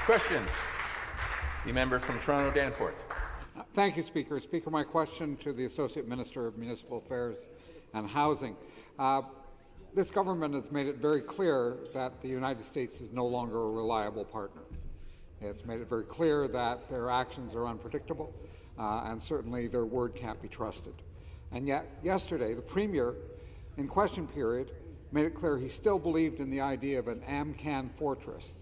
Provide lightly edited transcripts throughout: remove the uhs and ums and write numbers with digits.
Questions? The member from Toronto Danforth. Thank you, Speaker. Speaker, my question to the Associate Minister of Municipal Affairs and Housing. This government has made it very clear that the United States is no longer a reliable partner. It's made it very clear that their actions are unpredictable, and certainly their word can't be trusted. And yet, yesterday, the Premier, in question period, made it clear he still believed in the idea of an AMCAN fortress,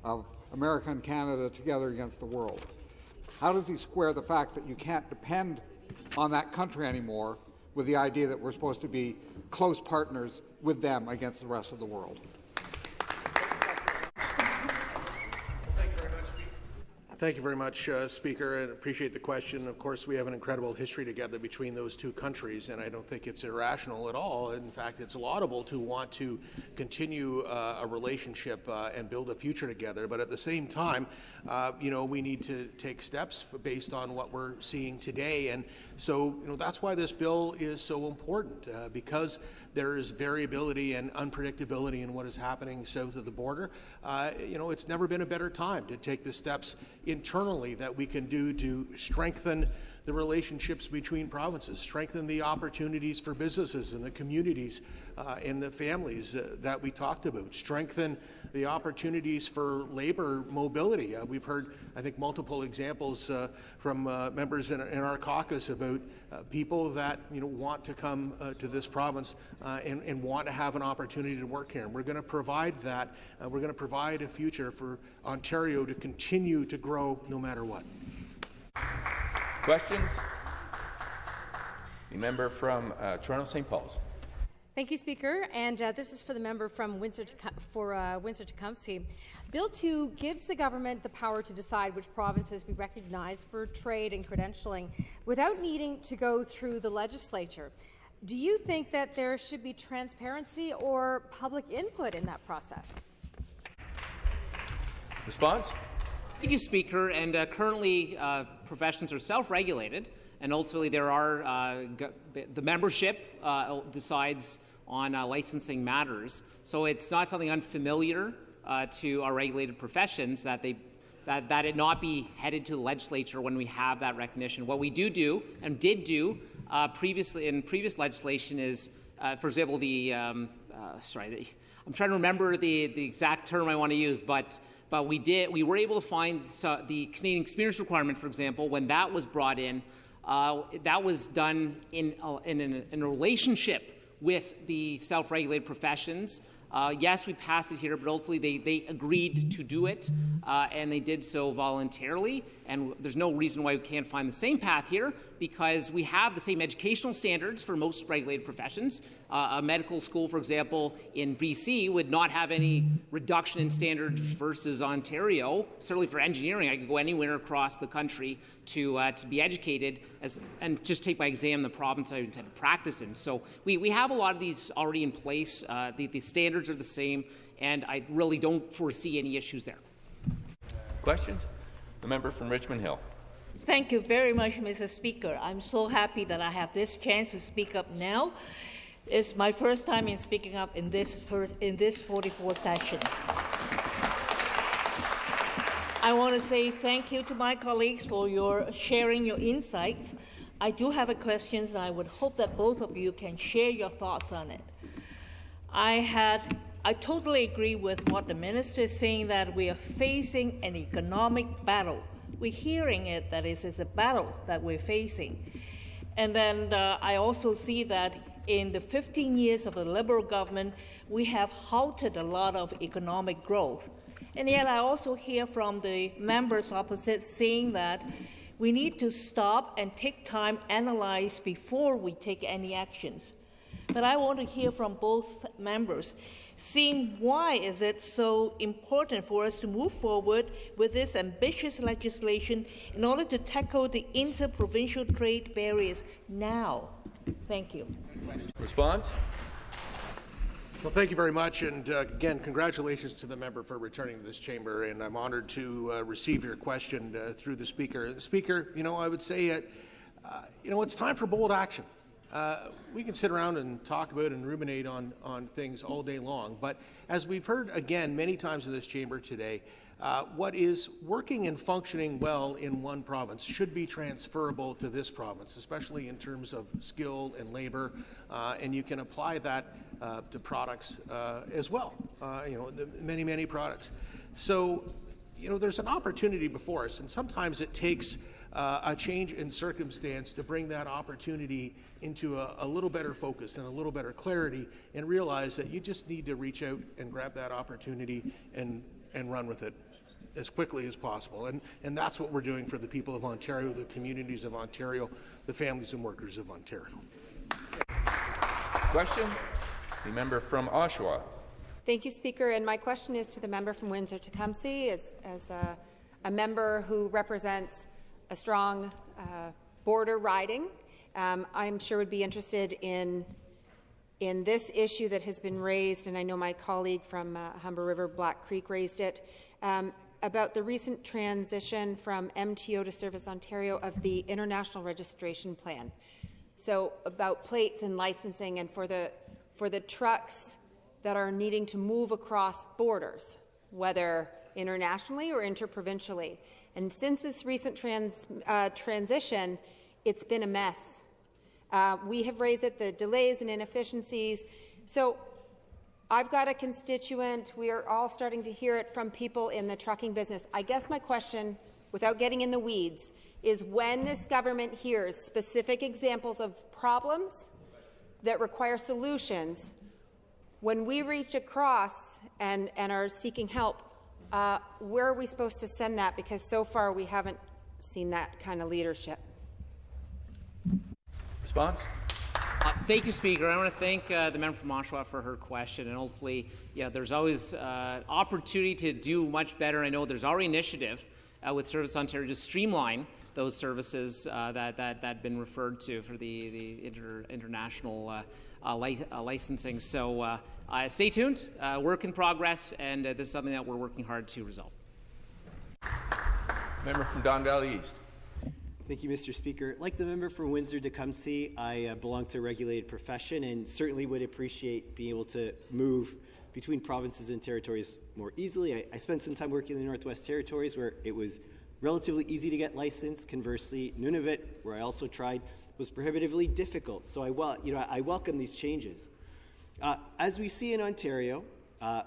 of America and Canada together against the world. How does he square the fact that you can't depend on that country anymore with the idea that we're supposed to be close partners with them against the rest of the world? Thank you very much, Speaker, and appreciate the question. Of course, we have an incredible history together between those two countries, and I don't think it's irrational at all. In fact, it's laudable to want to continue a relationship and build a future together. But at the same time, we need to take steps based on what we're seeing today. And so, that's why this bill is so important, because there is variability and unpredictability in what is happening south of the border. It's never been a better time to take the steps internally that we can do to strengthen the relationships between provinces, strengthen the opportunities for businesses and the communities and the families that we talked about, strengthen the opportunities for labour mobility. We've heard, I think, multiple examples from members in our caucus about people that want to come to this province and want to have an opportunity to work here. And we're going to provide that. We're going to provide a future for Ontario to continue to grow no matter what. Questions? The member from Toronto St. Paul's. Thank you, Speaker. And this is for the member from Windsor-Tecumseh. Bill 2 gives the government the power to decide which provinces be recognized for trade and credentialing without needing to go through the legislature. Do you think that there should be transparency or public input in that process? Response? Thank you, Speaker. And currently, professions are self-regulated, and ultimately there are the membership decides on licensing matters. So it's not something unfamiliar to our regulated professions that it not be headed to the legislature when we have that recognition. What we do and did do previously in previous legislation is, for example, I'm trying to remember the exact term I want to use, but we were able to find the Canadian experience requirement, for example, when that was brought in, that was done in a relationship with the self-regulated professions. Yes, we passed it here, but ultimately they agreed to do it, and they did so voluntarily. And there's no reason why we can't find the same path here, because we have the same educational standards for most regulated professions. A medical school, for example, in BC would not have any reduction in standards versus Ontario. Certainly for engineering, I could go anywhere across the country to be educated and just take my exam in the province I intend to practice in. So we have a lot of these already in place. The standards are the same, and I really don't foresee any issues there. Questions? The member from Richmond Hill. Thank you very much, Mr. Speaker. I'm so happy that I have this chance to speak up now. It's my first time in speaking up in this 44th session. I want to say thank you to my colleagues for sharing your insights. I do have a question, and I would hope that both of you can share your thoughts on it. I totally agree with what the minister is saying, that we are facing an economic battle. We're hearing it, that it is a battle that we're facing. And then I also see that in the 15 years of the Liberal government, we have halted a lot of economic growth. And yet I also hear from the members opposite saying that we need to stop and take time, analyze before we take any actions. But I want to hear from both members, seeing why is it so important for us to move forward with this ambitious legislation in order to tackle the inter-provincial trade barriers now. Thank you. Response? Well, thank you very much, and again, congratulations to the member for returning to this chamber, and I'm honoured to receive your question through the Speaker. Speaker, I would say, it's time for bold action. We can sit around and talk about and ruminate on things all day long, but as we've heard again many times in this chamber today, What is working and functioning well in one province should be transferable to this province, especially in terms of skill and labor, and you can apply that to products as well, many products. So, there's an opportunity before us, and sometimes it takes a change in circumstance to bring that opportunity into a little better focus and a little better clarity, and realize that you just need to reach out and grab that opportunity and run with it as quickly as possible. And that's what we're doing for the people of Ontario, the communities of Ontario, the families and workers of Ontario. Question? The member from Oshawa. Thank you, Speaker. And my question is to the member from Windsor-Tecumseh, as a member who represents a strong border riding. I'm sure would be interested in this issue that has been raised, and I know my colleague from Humber River Black Creek raised it, about the recent transition from MTO to Service Ontario of the International Registration Plan. So about plates and licensing, and for the trucks that are needing to move across borders, whether internationally or interprovincially. And since this recent transition, it's been a mess. We have raised it, the delays and inefficiencies. So I've got a constituent, we are all starting to hear it from people in the trucking business. I guess my question, without getting in the weeds, is when this government hears specific examples of problems that require solutions, when we reach across and are seeking help, where are we supposed to send that? Because so far we haven't seen that kind of leadership. Response? Thank you, Speaker. I want to thank the member from Oshawa for her question. And hopefully, there's always opportunity to do much better. I know there's already initiative with Service Ontario to streamline those services that have been referred to for the international licensing. So stay tuned. Work in progress, and this is something that we're working hard to resolve. Member from Don Valley East. Thank you, Mr. Speaker. Like the member from Windsor-Tecumseh, I belong to a regulated profession and certainly would appreciate being able to move between provinces and territories more easily. I spent some time working in the Northwest Territories where it was relatively easy to get licensed. Conversely, Nunavut, where I also tried, was prohibitively difficult. So I welcome these changes. As we see in Ontario,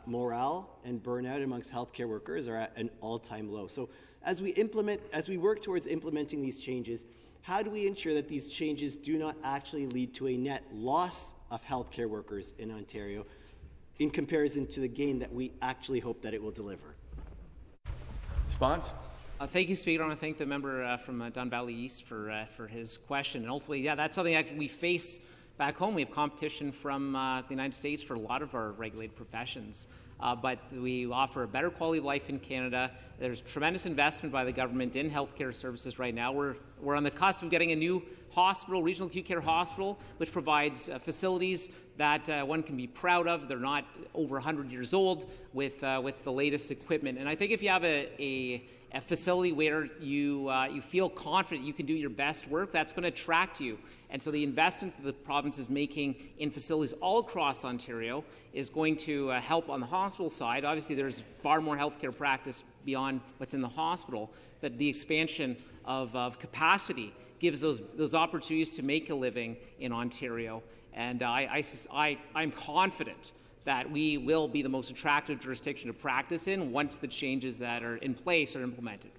morale and burnout amongst healthcare workers are at an all-time low. So as we work towards implementing these changes, how do we ensure that these changes do not actually lead to a net loss of healthcare workers in Ontario in comparison to the gain that we actually hope that it will deliver? Response? Thank you, Speaker. I want to thank the member from Don Valley East for his question. And ultimately, that's something that we face back home. We have competition from the United States for a lot of our regulated professions. But we offer a better quality of life in Canada. There's tremendous investment by the government in healthcare services right now. We're on the cusp of getting a new hospital, regional acute care hospital, which provides facilities that one can be proud of. They're not over 100 years old with the latest equipment. And I think if you have a facility where you feel confident you can do your best work, that's going to attract you. And so the investments that the province is making in facilities all across Ontario is going to help on the hospital side. Obviously, there's far more healthcare practice beyond what's in the hospital, but the expansion of capacity gives those opportunities to make a living in Ontario. And I'm confident that we will be the most attractive jurisdiction to practice in once the changes that are in place are implemented.